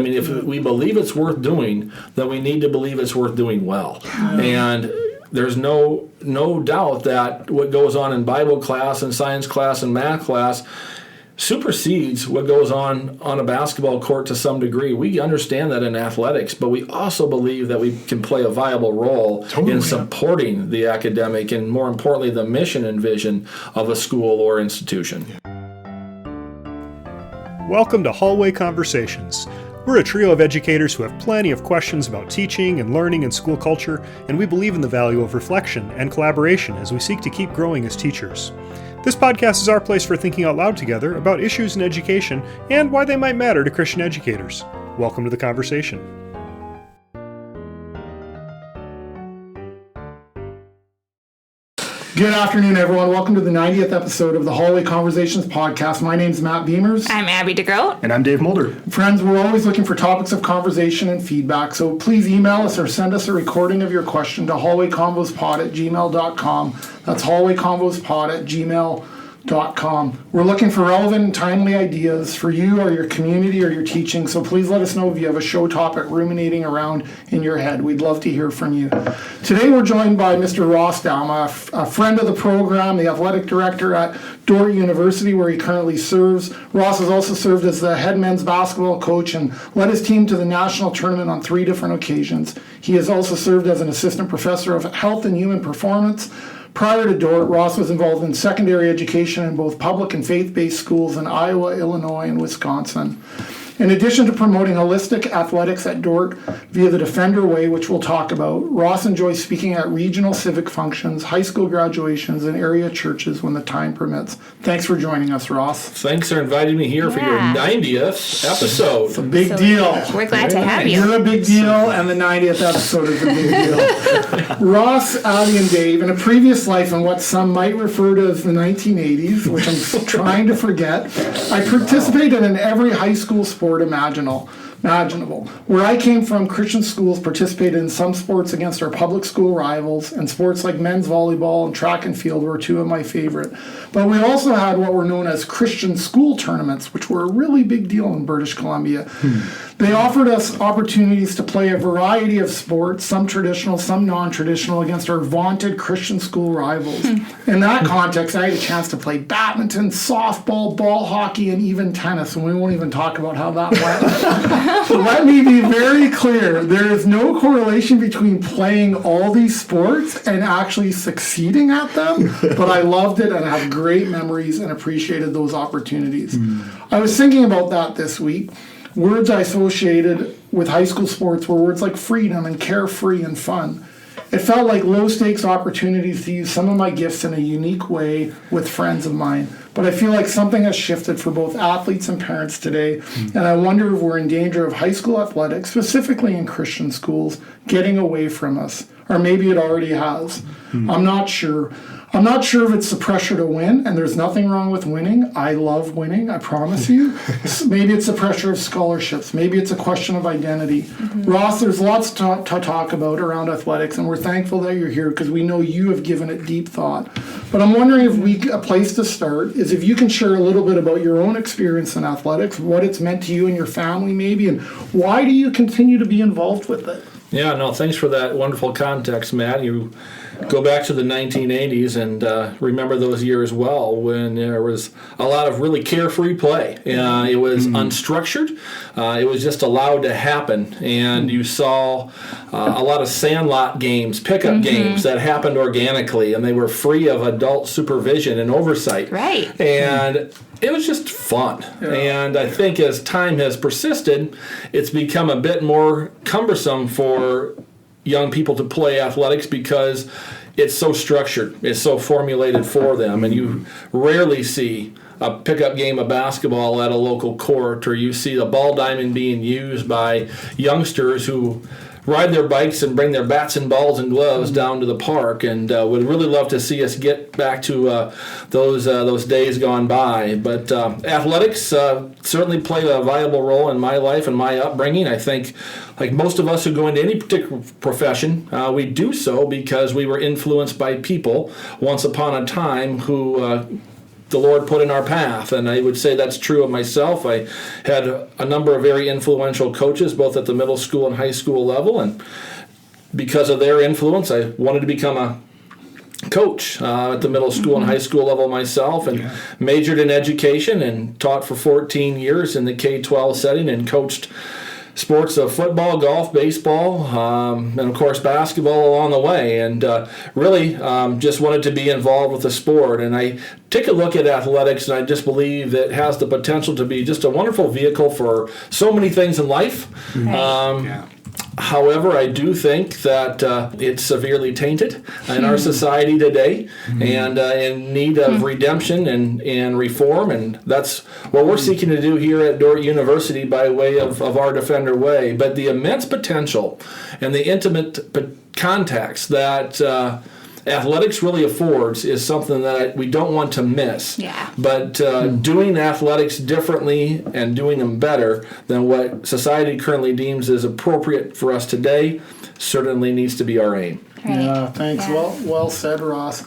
I mean, if we believe it's worth doing, then we need to believe it's worth doing well. And there's no doubt that what goes on in Bible class and science class and math class supersedes what goes on a basketball court to some degree. We understand that in athletics, but we also believe that we can play a viable role in supporting the academic and, more importantly, the mission and vision of a school or institution. Welcome to Hallway Conversations. We're a trio of educators who have plenty of questions about teaching and learning and school culture, and we believe in the value of reflection and collaboration as we seek to keep growing as teachers. This podcast is our place for thinking out loud together about issues in education and why they might matter to Christian educators. Welcome to the conversation. Good afternoon, everyone. Welcome to the 90th episode of the Hallway Conversations podcast. My name's Matt Beamers. I'm Abby DeGroat. And I'm Dave Mulder. Friends, we're always looking for topics of conversation and feedback, so please email us or send us a recording of your question to hallwayconvospod@gmail.com. That's hallwayconvospod@gmail.com. We're looking for relevant and timely ideas for you or your community or your teaching, so please let us know if you have a show topic ruminating around in your head. We'd love to hear from you. Today we're joined by Mr. Ross Douma, a friend of the program, the athletic director at Dordt University, where he currently serves. Ross has also served as the head men's basketball coach and led his team to the national tournament on 3 different occasions. He has also served as an assistant professor of health and human performance. Prior to Dordt, Ross was involved in secondary education in both public and faith-based schools in Iowa, Illinois, and Wisconsin. In addition to promoting holistic athletics at Dordt via the Defender Way, which we'll talk about, Ross enjoys speaking at regional civic functions, high school graduations, and area churches when the time permits. Thanks for joining us, Ross. Thanks for inviting me here for your 90th episode. It's a big deal. We're glad to have you. You're a big deal, and the 90th episode is a big deal. Ross, Abby, and Dave, in a previous life in what some might refer to as the 1980s, which I'm trying to forget, I participated in every high school sport imaginable. Where I came from, Christian schools participated in some sports against our public school rivals, and sports like men's volleyball and track and field were 2 of my favorite. But we also had what were known as Christian school tournaments, which were a really big deal in British Columbia. They offered us opportunities to play a variety of sports, some traditional, some non-traditional, against our vaunted Christian school rivals. In that context, I had a chance to play badminton, softball, ball hockey, and even tennis, and we won't even talk about how that went. Let me be very clear. There is no correlation between playing all these sports and actually succeeding at them, but I loved it and I have great memories and appreciated those opportunities. I was thinking about that this week. Words I associated with high school sports were words like freedom and carefree and fun. It felt like low-stakes opportunities to use some of my gifts in a unique way with friends of mine. But I feel like something has shifted for both athletes and parents today, and I wonder if we're in danger of high school athletics, specifically in Christian schools, getting away from us. Or maybe it already has. I'm not sure. I'm not sure if it's the pressure to win, and there's nothing wrong with winning. I love winning, I promise you. Maybe it's the pressure of scholarships. Maybe it's a question of identity. Ross, there's lots to talk about around athletics, and we're thankful that you're here because we know you have given it deep thought. But I'm wondering if a place to start is if you can share a little bit about your own experience in athletics, what it's meant to you and your family maybe, and why do you continue to be involved with it? Yeah, no, thanks for that wonderful context, Matt. You go back to the 1980s and remember those years well when there was a lot of really carefree play. It was unstructured. It was just allowed to happen. And you saw a lot of sandlot games, pickup games that happened organically, and they were free of adult supervision and oversight. Right. And it was just fun. Yeah. And I think as time has persisted, it's become a bit more cumbersome for young people to play athletics because it's so structured, it's so formulated for them, and you rarely see a pickup game of basketball at a local court, or you see the ball diamond being used by youngsters who ride their bikes and bring their bats and balls and gloves down to the park, and would really love to see us get back to those days gone by. But athletics certainly played a viable role in my life and my upbringing. I think, like most of us who go into any particular profession, we do so because we were influenced by people once upon a time who the Lord put in our path. And I would say that's true of myself. I had a number of very influential coaches, both at the middle school and high school level. And because of their influence, I wanted to become a coach at the middle school and high school level myself, and majored in education and taught for 14 years in the K-12 setting and coached sports of football, golf, baseball, and of course basketball along the way, and really just wanted to be involved with the sport. And I take a look at athletics, and I just believe that it has the potential to be just a wonderful vehicle for so many things in life. However, I do think that it's severely tainted in our society today, and in need of redemption and reform, and that's what we're seeking to do here at Dordt University by way of our Defender Way. But the immense potential and the intimate contacts that athletics really affords is something that we don't want to miss. Yeah. But doing athletics differently and doing them better than what society currently deems is appropriate for us today certainly needs to be our aim. Right. Yeah, thanks. Yeah. Well said, Ross.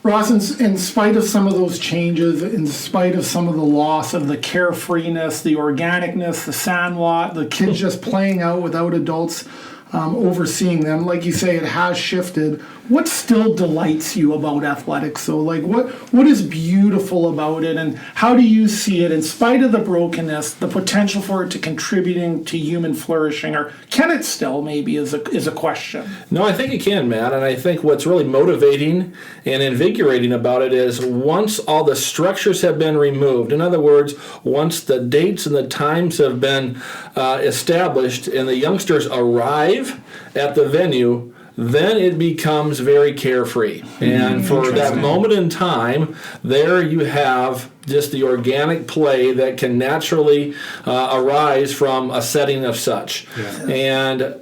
Ross, in spite of some of those changes, in spite of some of the loss of the carefreeness, the organicness, the sandlot, the kids just playing out without adults overseeing them, like you say, it has shifted. What still delights you about athletics? So, like, what is beautiful about it, and how do you see it, in spite of the brokenness, the potential for it to contributing to human flourishing, or can it still? Maybe is a question. No, I think it can, Matt, and I think what's really motivating and invigorating about it is once all the structures have been removed. In other words, once the dates and the times have been established, and the youngsters arrive at the venue, then it becomes very carefree. And for that moment in time, there you have just the organic play that can naturally arise from a setting of such. And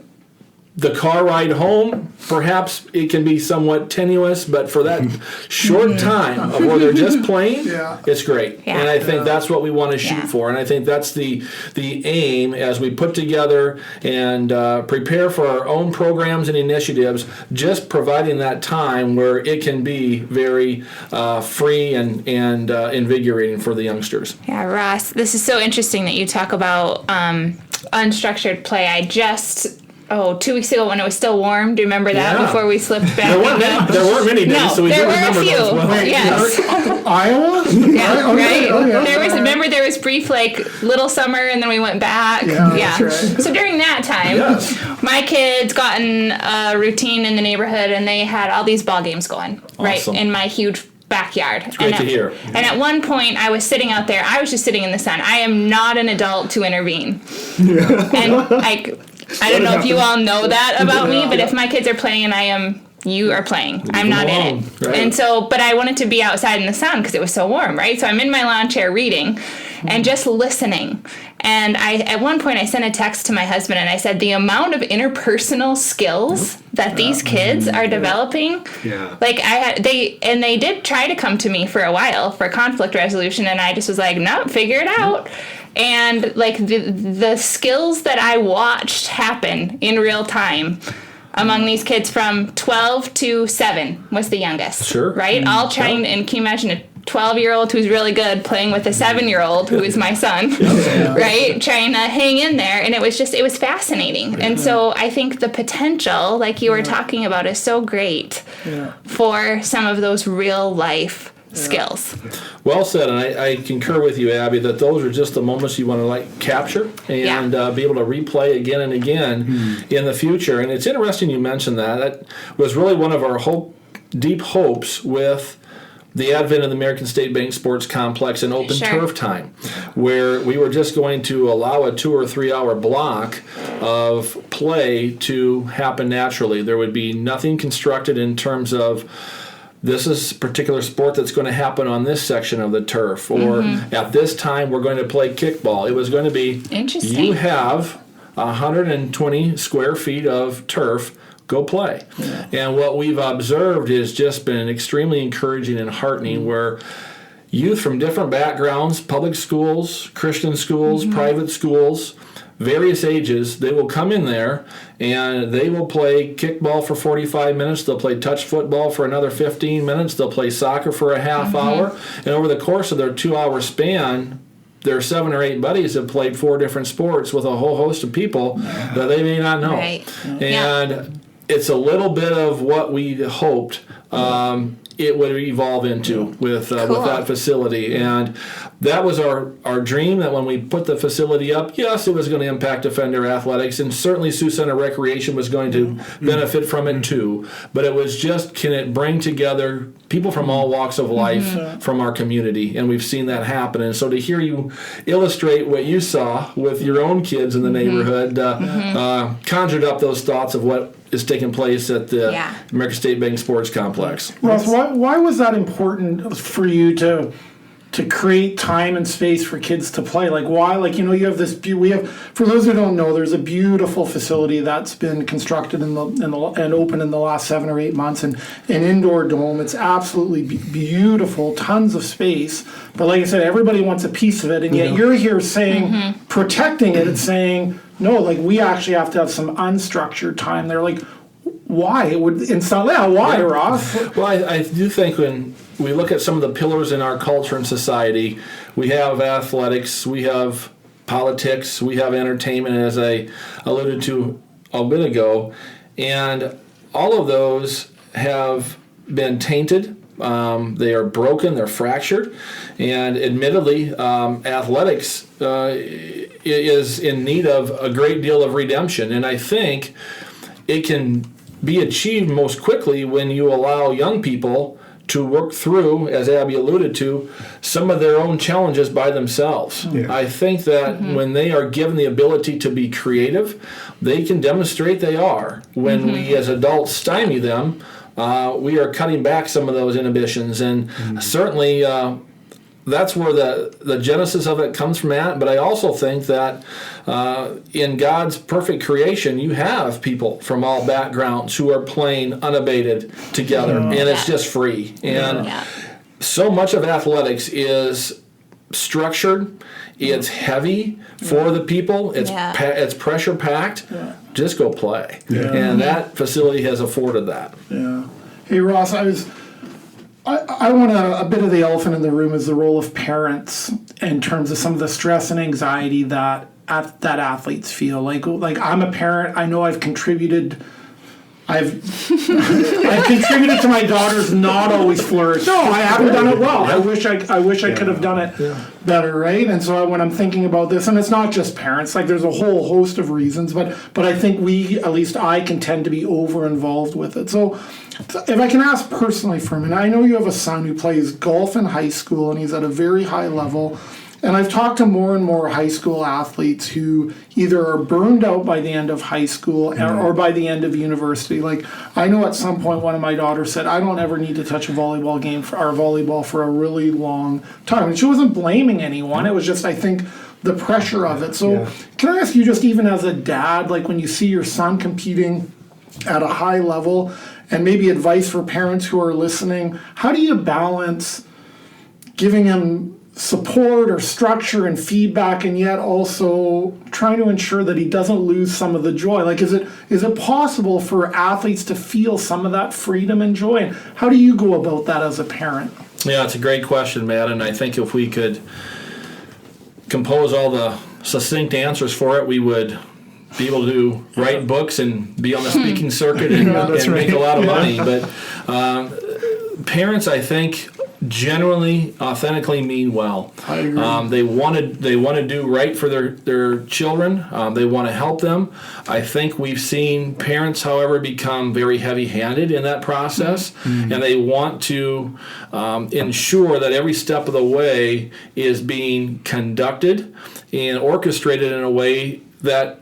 the car ride home, perhaps it can be somewhat tenuous, but for that short time of where they're just playing, it's great. Yeah. And I think that's what we want to shoot for. And I think that's the aim as we put together and prepare for our own programs and initiatives, just providing that time where it can be very free and invigorating for the youngsters. Yeah, Ross, this is so interesting that you talk about unstructured play. I just 2 weeks ago when it was still warm. Do you remember that before we slipped back? There weren't many days, so we do remember there were a few. those well. Wait, Yes. Iowa? Yeah, Okay, right. okay. Remember there was brief little summer, and then we went back. Yeah, that's right. So during that time, my kids got in a routine in the neighborhood, and they had all these ball games going right in my huge backyard. It's great to hear. And at one point, I was sitting out there. I was just sitting in the sun. I am not an adult to intervene. And I don't know if you all know that about me, but if my kids are playing and you are playing, I'm not in it. Right. And so, but I wanted to be outside in the sun because it was so warm, right? So I'm in my lawn chair reading and just listening. And at one point I sent a text to my husband and I said, the amount of interpersonal skills that these kids are developing, like they did try to come to me for a while for conflict resolution, and I just was like, no, figure it out. And like the skills that I watched happen in real time among these kids from 12 to 7 was the youngest. Sure. Right? All trying, and can you imagine a 12-year-old who's really good playing with a 7-year-old who is my son, right? Trying to hang in there. And it was fascinating. And so I think the potential, like you were talking about, is so great for some of those real life skills. Well said, and I concur with you, Abby, that those are just the moments you want to capture and be able to replay again and again in the future. And it's interesting you mentioned that. That was really one of our deep hopes with the advent of the American State Bank Sports Complex and open turf time, where we were just going to allow a 2 or 3 hour block of play to happen naturally. There would be nothing constructed in terms of this is a particular sport that's going to happen on this section of the turf, or at this time we're going to play kickball. It was going to be, you have 120 square feet of turf, go play. And what we've observed has just been extremely encouraging and heartening, where youth from different backgrounds, public schools, Christian schools, private schools, various ages, they will come in there and they will play kickball for 45 minutes. They'll play touch football for another 15 minutes. They'll play soccer for a half hour. And over the course of their 2-hour span, their 7 or 8 buddies have played 4 different sports with a whole host of people that they may not know. Right. And it's a little bit of what we hoped it would evolve into with that facility. And that was our dream, that when we put the facility up, yes, it was going to impact Defender athletics, and certainly Sioux Center Recreation was going to benefit from it too. But it was just, can it bring together people from all walks of life from our community? And we've seen that happen. And so to hear you illustrate what you saw with your own kids in the neighborhood conjured up those thoughts of what is taking place at the American State Bank Sports Complex. Ross, why was that important for you to create time and space for kids to play? Like, why? Like, you know, you have this. We have, for those who don't know, there's a beautiful facility that's been constructed and opened in the last 7 or 8 months, and an indoor dome. It's absolutely beautiful, tons of space. But like I said, everybody wants a piece of it, and yet you're here saying protecting it and saying no. Like, we actually have to have some unstructured time there. Like, why? It would install. Yeah, why, Ross? Well, I do think when we look at some of the pillars in our culture and society, we have athletics, we have politics, we have entertainment, as I alluded to a bit ago, and all of those have been tainted. They are broken, they're fractured, and admittedly, athletics is in need of a great deal of redemption, and I think it can be achieved most quickly when you allow young people to work through, as Abby alluded to, some of their own challenges by themselves. I think that when they are given the ability to be creative, they can demonstrate they are. When we as adults stymie them, we are cutting back some of those inhibitions, and certainly that's where the genesis of it comes from at. But I also think that in God's perfect creation, you have people from all backgrounds who are playing unabated together, and it's just free. And so much of athletics is structured. It's heavy for the people. It's pressure packed. Just go play, and that facility has afforded that. Hey, Ross, I want a bit of the elephant in the room is the role of parents in terms of some of the stress and anxiety that athletes feel. Like I'm a parent. I know I've contributed. I've contributed to my daughter's not always flourish. No, I haven't done it well. I wish I could have done it better, right? And so when I'm thinking about this, and it's not just parents, like there's a whole host of reasons, but I think at least I can tend to be over involved with it. So if I can ask personally for a minute, I know you have a son who plays golf in high school and he's at a very high level. And I've talked to more and more high school athletes who either are burned out by the end of high school or by the end of university. Like, I know at some point one of my daughters said, I don't ever need to touch a volleyball game or volleyball for a really long time. And she wasn't blaming anyone. It was just, I think, the pressure of it. So can I ask you, just even as a dad, like when you see your son competing at a high level, and maybe advice for parents who are listening, how do you balance giving him support or structure and feedback, and yet also trying to ensure that he doesn't lose some of the joy? Like, is it possible for athletes to feel some of that freedom and joy? And how do you go about that as a parent? Yeah, it's a great question, Matt, and I think if we could compose all the succinct answers for it, we would be able to write books and be on the speaking circuit and make a lot of money. But parents, I think, generally authentically mean well. I agree. They want to do right for their children. They want to help them. I think we've seen parents, however, become very heavy-handed in that process, and they want to ensure that every step of the way is being conducted and orchestrated in a way that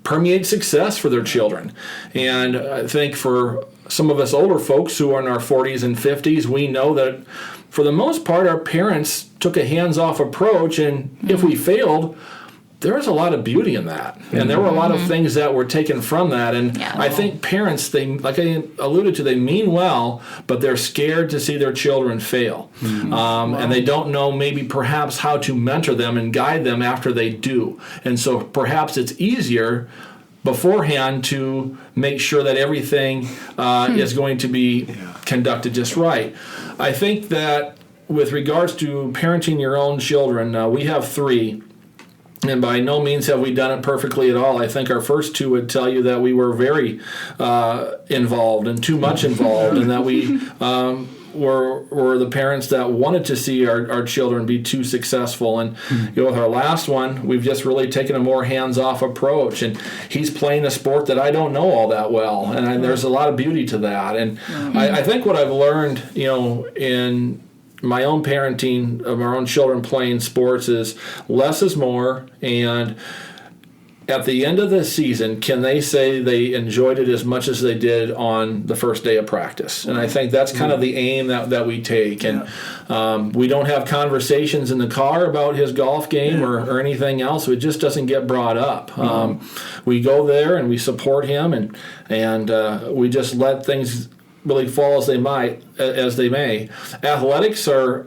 permeates success for their children. And I think for some of us older folks who are in our 40s and 50s, we know that for the most part our parents took a hands-off approach, and if we failed, There's a lot of beauty in that, and there were a lot of things that were taken from that. And I think parents, they, like I alluded to, they mean well, but they're scared to see their children fail, and they don't know maybe perhaps how to mentor them and guide them after they do. And so perhaps it's easier beforehand to make sure that everything is going to be conducted just right. I think that with regards to parenting your own children, we have 3. And by no means have we done it perfectly at all. I think our first 2 would tell you that we were very involved and too much involved, and that we were the parents that wanted to see our children be too successful. And with our last one, we've just really taken a more hands-off approach. And he's playing a sport that I don't know all that well, and there's a lot of beauty to that. And I think what I've learned, in my own parenting of our own children playing sports is less is more, and at the end of the season, can they say they enjoyed it as much as they did on the first day of practice? And I think that's kind of the aim that we take. And we don't have conversations in the car about his golf game or anything else. It just doesn't get brought up. We go there and we support him, and we just let things really fall as they may. Athletics are,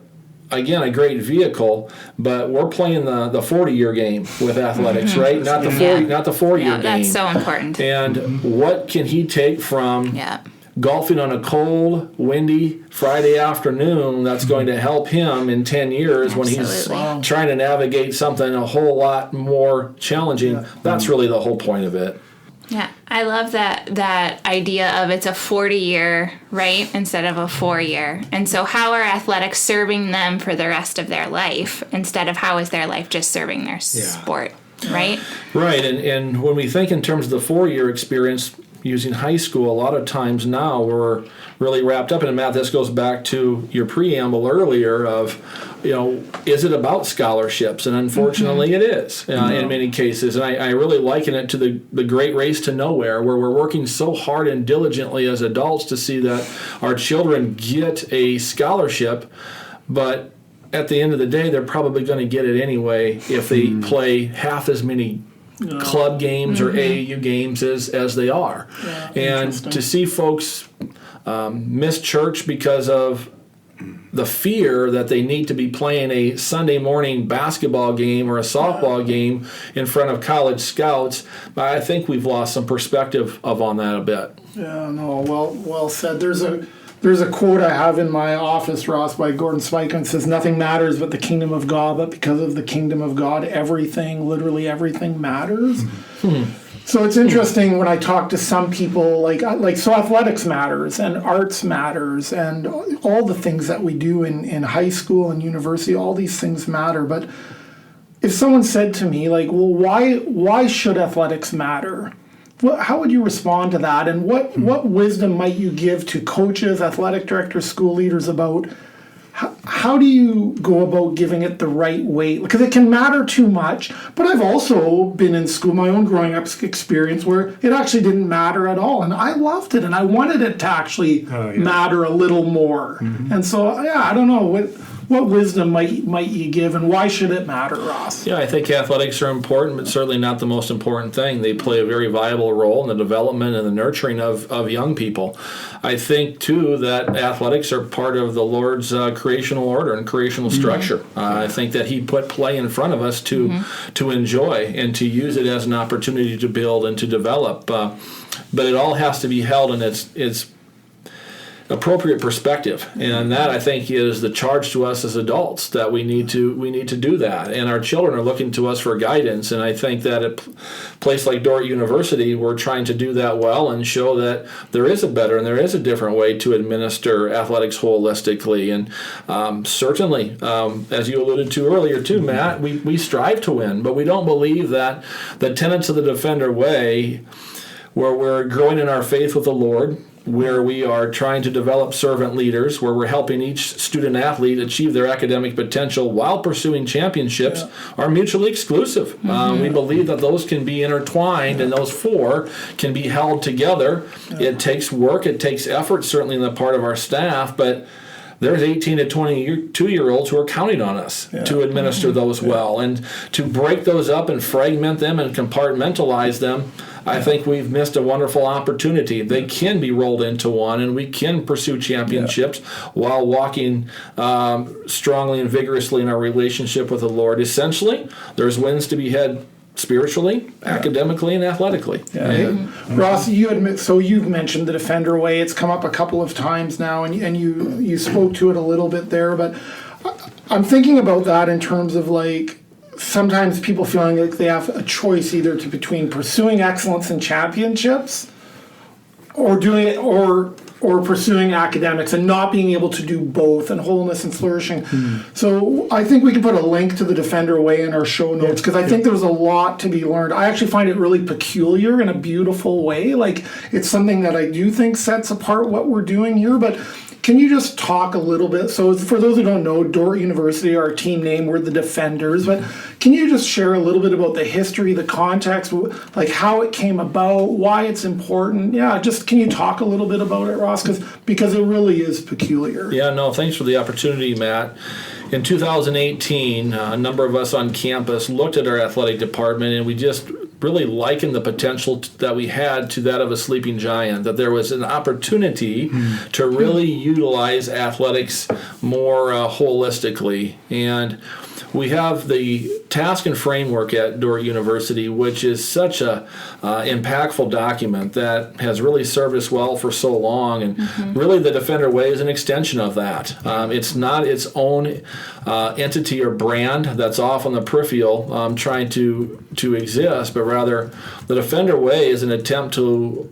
again, a great vehicle, but we're playing the 40-year game with athletics, right? Not the 4-year game. That's so important. And what can he take from golfing on a cold, windy Friday afternoon that's going to help him in 10 years when he's trying to navigate something a whole lot more challenging? That's really the whole point of it. Yeah, I love that idea of it's a 40-year, right, instead of a 4-year. And so how are athletics serving them for the rest of their life instead of how is their life just serving their sport, right? Right, and when we think in terms of the 4-year experience, using high school, a lot of times now we're really wrapped up in it. Matt, this goes back to your preamble earlier of, is it about scholarships? And unfortunately it is in many cases. And I really liken it to the great race to nowhere, where we're working so hard and diligently as adults to see that our children get a scholarship, but at the end of the day, they're probably going to get it anyway if they play half as many club games or AAU games as they are. And to see folks miss church because of the fear that they need to be playing a Sunday morning basketball game or a softball game in front of college scouts, I think we've lost some perspective on that a bit. Yeah, no, well said. There's a quote I have in my office, Ross, by Gordon Spike, and it says, "Nothing matters but the kingdom of God, but because of the kingdom of God, literally everything matters." So it's interesting when I talk to some people, so athletics matters and arts matters and all the things that we do in high school and university, all these things matter. But if someone said to me, why should athletics matter? How would you respond to that? And what wisdom might you give to coaches, athletic directors, school leaders about how do you go about giving it the right weight? Because it can matter too much. But I've also been in school, my own growing up experience, where it actually didn't matter at all. And I loved it. And I wanted it to actually matter a little more. And so, I don't know. What wisdom might you give, and why should it matter, Ross? Yeah, I think athletics are important, but certainly not the most important thing. They play a very viable role in the development and the nurturing of young people. I think, too, that athletics are part of the Lord's creational order and creational structure. I think that He put play in front of us to enjoy and to use it as an opportunity to build and to develop. But it all has to be held in its appropriate perspective, and that, I think, is the charge to us as adults, that we need to do that. And our children are looking to us for guidance, and I think that at a place like Dordt University, we're trying to do that well and show that there is a better and there is a different way to administer athletics holistically. And certainly, as you alluded to earlier too, Matt, we strive to win, but we don't believe that the tenets of the Defender way, where we're growing in our faith with the Lord, where we are trying to develop servant leaders, where we're helping each student athlete achieve their academic potential while pursuing championships, are mutually exclusive. We believe that those can be intertwined, and those 4 can be held together. It takes work, it takes effort, certainly on the part of our staff, but there's 18 to 22-year-olds who are counting on us to administer those well. And to break those up and fragment them and compartmentalize them, I think we've missed a wonderful opportunity. They can be rolled into one, and we can pursue championships while walking strongly and vigorously in our relationship with the Lord. Essentially, there's wins to be had spiritually, academically, and athletically. Ross, you've mentioned the Defender Way. It's come up a couple of times now, and you spoke to it a little bit there, but I'm thinking about that in terms of like sometimes people feeling like they have a choice either between pursuing excellence in championships or doing it or pursuing academics and not being able to do both, and wholeness and flourishing. So I think we can put a link to the Defender Way in our show notes, because I think there's a lot to be learned. I actually find it really peculiar in a beautiful way. Like, it's something that I do think sets apart what we're doing here, but can you just talk a little bit? So for those who don't know, Dordt University, our team name, we're the Defenders, but can you just share a little bit about the history, the context, like how it came about, why it's important? Yeah, just can you talk a little bit about it, Ross? Because it really is peculiar. Yeah, no, thanks for the opportunity, Matt. In 2018, a number of us on campus looked at our athletic department, and we just really likened the potential that we had to that of a sleeping giant, that there was an opportunity to really utilize athletics more holistically. And we have the task and framework at Dordt University, which is such a impactful document that has really served us well for so long. And really the Defender Way is an extension of that. It's not its own entity or brand that's off on the peripheral trying to exist, but rather the Defender Way is an attempt to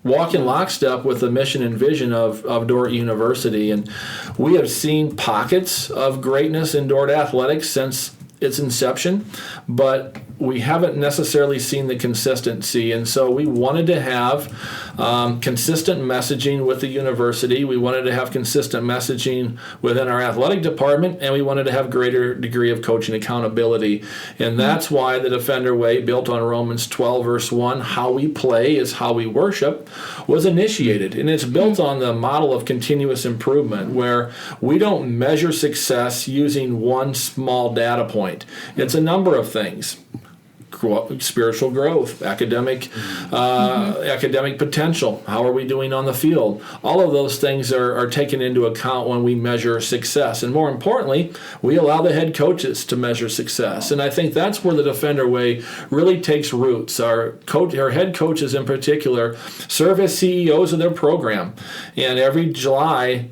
walk in lockstep with the mission and vision of Dordt University. And we have seen pockets of greatness in Dordt athletics since its inception, but we haven't necessarily seen the consistency. And so we wanted to have consistent messaging with the university. We wanted to have consistent messaging within our athletic department, and we wanted to have greater degree of coaching accountability. And that's why the Defender Way, built on Romans 12, verse 1, how we play is how we worship, was initiated. And it's built on the model of continuous improvement, where we don't measure success using one small data point. It's a number of things. Spiritual growth, academic potential, how are we doing on the field? All of those things are taken into account when we measure success. And more importantly, we allow the head coaches to measure success. And I think that's where the Defender Way really takes roots. Our head coaches in particular serve as CEOs of their program. And every July,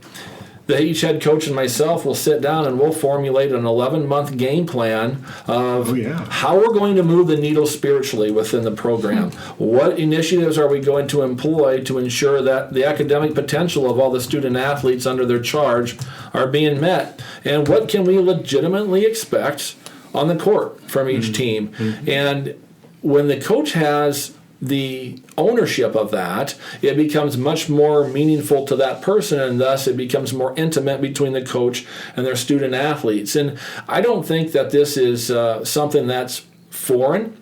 each head coach and myself will sit down and we'll formulate an 11-month game plan of how we're going to move the needle spiritually within the program. What initiatives are we going to employ to ensure that the academic potential of all the student athletes under their charge are being met? And what can we legitimately expect on the court from each team? And when the coach has the ownership of that, it becomes much more meaningful to that person, and thus it becomes more intimate between the coach and their student athletes. And I don't think that this is something that's foreign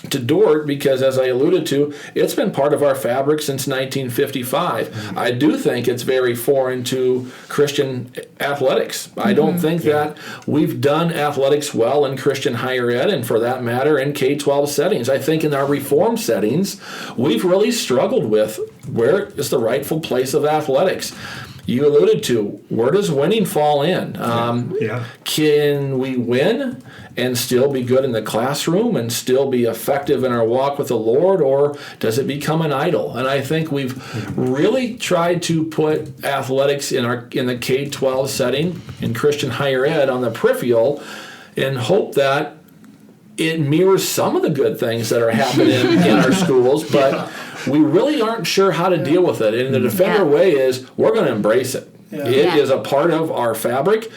to Dordt, because as I alluded to, it's been part of our fabric since 1955. I do think it's very foreign to Christian athletics. I don't think that we've done athletics well in Christian higher ed, and for that matter in K-12 settings. I think in our reform settings, we've really struggled with where is the rightful place of athletics. You alluded to, where does winning fall in? Can we win and still be good in the classroom and still be effective in our walk with the Lord, or does it become an idol? And I think we've really tried to put athletics in the K-12 setting, in Christian higher ed, on the peripheral, and hope that it mirrors some of the good things that are happening in our schools, but we really aren't sure how to deal with it. And the Defender Way is, we're going to embrace it. It is a part of our fabric.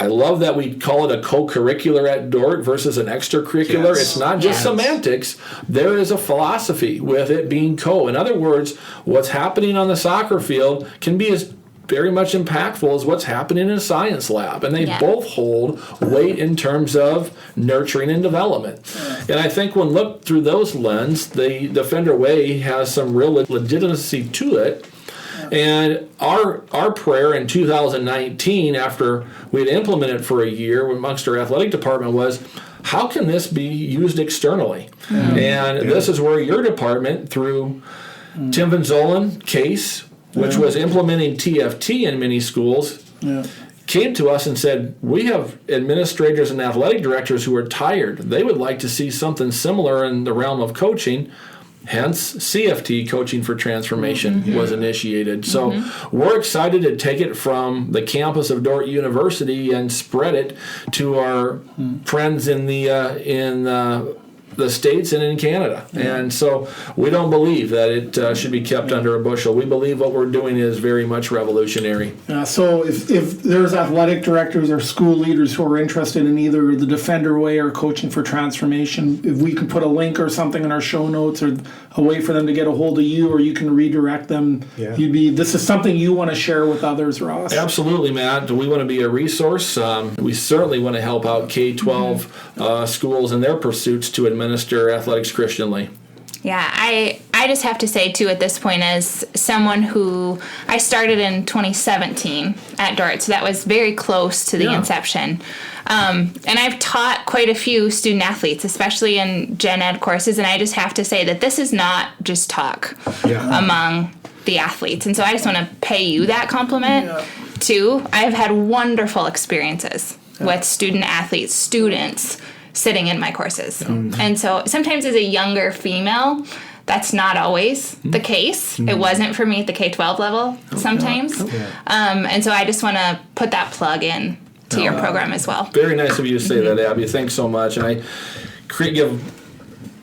I love that we call it a co-curricular at Dordt versus an extra-curricular. It's not just semantics. There is a philosophy with it being co. In other words, what's happening on the soccer field can be as very much impactful as what's happening in a science lab. And they both hold weight in terms of nurturing and development. And I think when looked through those lens, the Defender Way has some real legitimacy to it. And our prayer in 2019, after we had implemented for a year amongst our athletic department, was, how can this be used externally? And this is where your department, through Tim Van Zolen case, which was implementing TFT in many schools, came to us and said, we have administrators and athletic directors who are tired. They would like to see something similar in the realm of coaching. Hence, CFT, Coaching for Transformation, was initiated. So we're excited to take it from the campus of Dordt University and spread it to our friends in the States and in Canada. And so we don't believe that it should be kept under a bushel. We believe what we're doing is very much revolutionary. So if there's athletic directors or school leaders who are interested in either the Defender Way or Coaching for Transformation, if we can put a link or something in our show notes or a way for them to get a hold of you, or you can redirect them, this is something you want to share with others, Ross. Absolutely, Matt. We want to be a resource. We certainly want to help out K-12 schools in their pursuits to administer athletics Christianly. Yeah, I just have to say, too, at this point, as someone who, I started in 2017 at Dordt, so that was very close to the inception. And I've taught quite a few student athletes, especially in gen ed courses, and I just have to say that this is not just talk among the athletes. And so I just want to pay you that compliment, too. I've had wonderful experiences with student athletes, students, sitting in my courses. And so sometimes as a younger female, that's not always the case. It wasn't for me at the K-12 level sometimes. And so I just want to put that plug in to your program as well. Very nice of you to say that, Abby. Thanks so much. And I give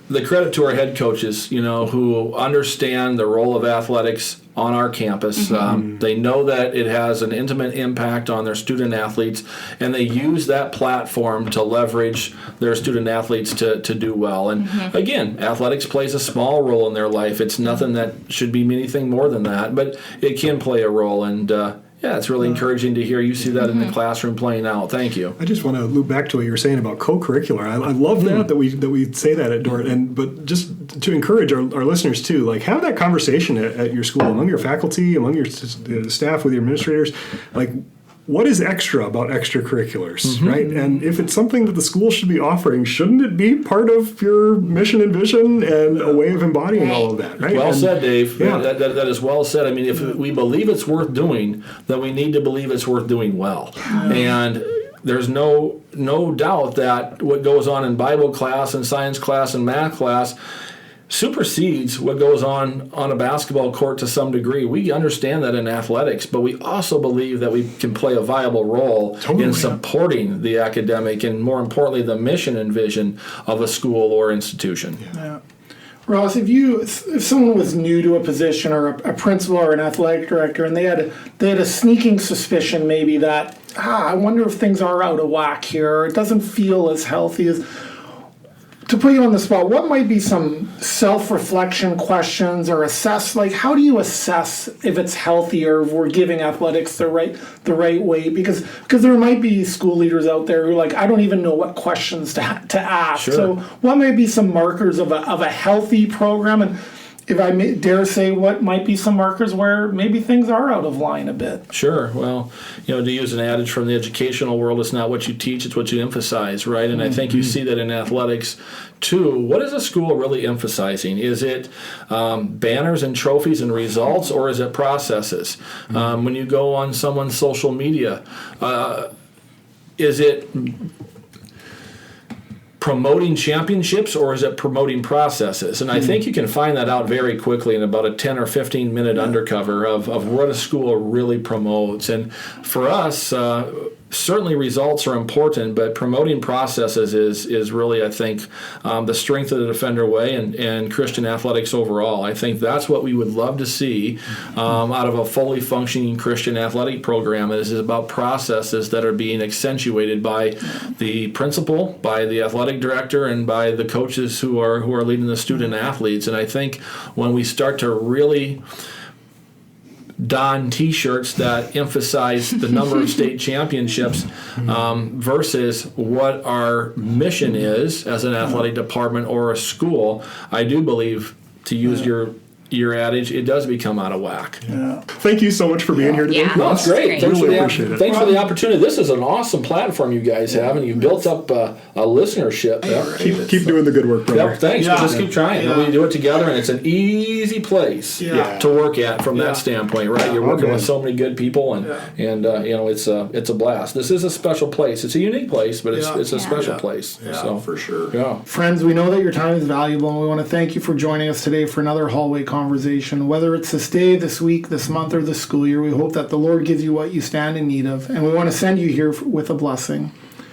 the credit to our head coaches, who understand the role of athletics on our campus. They know that it has an intimate impact on their student athletes, and they use that platform to leverage their student athletes to do well. And again, athletics plays a small role in their life. It's nothing that should be anything more than that, but it can play a role. And it's really encouraging to hear you see that in the classroom playing out. Thank you. I just want to loop back to what you were saying about co-curricular. I love that we say that at Dordt, but just to encourage our listeners too, like, have that conversation at your school, among your faculty, among your staff, with your administrators, like, what is extra about extracurriculars, right? And if it's something that the school should be offering, shouldn't it be part of your mission and vision and a way of embodying all of that, right? Well said, Dave. Yeah. That is well said. I mean, if we believe it's worth doing, then we need to believe it's worth doing well. And there's no doubt that what goes on in Bible class and science class and math class supersedes what goes on a basketball court to some degree. We understand that in athletics, but we also believe that we can play a viable role in supporting the academic and, more importantly, the mission and vision of a school or institution. Ross, if someone was new to a position, or a principal or an athletic director, and they had a sneaking suspicion maybe that, I wonder if things are out of whack here, or it doesn't feel as healthy as... To put you on the spot, what might be some self-reflection questions, or how do you assess if it's healthy or if we're giving athletics the right way? Because there might be school leaders out there who are like, I don't even know what questions to ask. Sure. So what might be some markers of a healthy program? And if I dare say, what might be some markers where maybe things are out of line a bit? Sure. Well, to use an adage from the educational world, it's not what you teach, it's what you emphasize, right? And I think you see that in athletics, too. What is a school really emphasizing? Is it banners and trophies and results, or is it processes? When you go on someone's social media, is it promoting championships, or is it promoting processes? And I think you can find that out very quickly in about a 10 or 15 minute undercover of what a school really promotes. And for us, certainly results are important, but promoting processes is really, I think, the strength of the Defender Way and Christian athletics overall. I think that's what we would love to see out of a fully functioning Christian athletic program is about processes that are being accentuated by the principal, by the athletic director, and by the coaches who are leading the student athletes. And I think when we start to really don T-shirts that emphasize the number of state championships versus what our mission is as an athletic department or a school, I do believe, to use your your adage, it does become out of whack. Yeah. Thank you so much for being here today. Yeah. No, it's great. Great. Really appreciate it. Thanks for the opportunity. This is an awesome platform you guys have, and you've built up a listenership. Keep doing the good work, brother. Yep, thanks. Yeah. Just keep trying. Yeah. We do it together, and it's an easy place Yeah. to work at from that standpoint, right? You're working Okay. with so many good people, and it's a blast. This is a special place. It's a unique place, but it's a special place. Yeah, So for sure. yeah. Friends, we know that your time is valuable, and we want to thank you for joining us today for another hallway conversation. Whether it's this day, this week, this month, or this school year, we hope that the Lord gives you what you stand in need of, and we want to send you here with a blessing.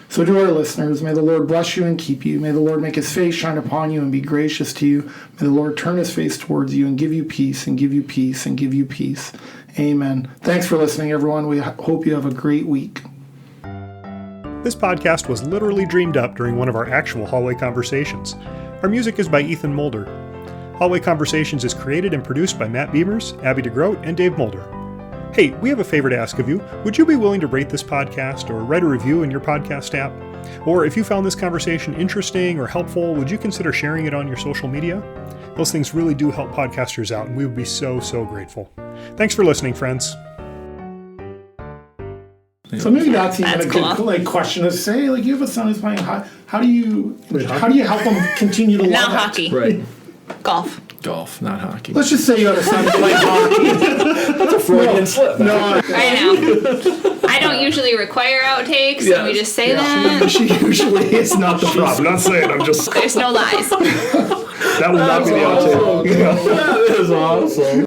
So to our listeners, may the Lord bless you and keep you. May the Lord make his face shine upon you and be gracious to you. May the Lord turn his face towards you and give you peace and give you peace and give you peace. Amen. Thanks for listening, everyone. We hope you have a great week. This podcast was literally dreamed up during one of our actual hallway conversations. Our music is by Ethan Mulder. Hallway Conversations is created and produced by Matt Beamers, Abby DeGroat, and Dave Mulder. Hey, we have a favor to ask of you. Would you be willing to rate this podcast or write a review in your podcast app? Or if you found this conversation interesting or helpful, would you consider sharing it on your social media? Those things really do help podcasters out, and we would be so grateful. Thanks for listening, friends. So maybe that's even That's a good cool. question to say. Like, you have a son who's playing. How do you help him continue to Not love it? hockey. Right. Golf. Golf, not hockey. Let's just say you had a son playing hockey. That's a Freudian slip. No, I know. I don't usually require outtakes, and we just say that. she usually is not the problem. I'm not saying, I'm just... There's no lies. That will not be the outtake. That is awesome.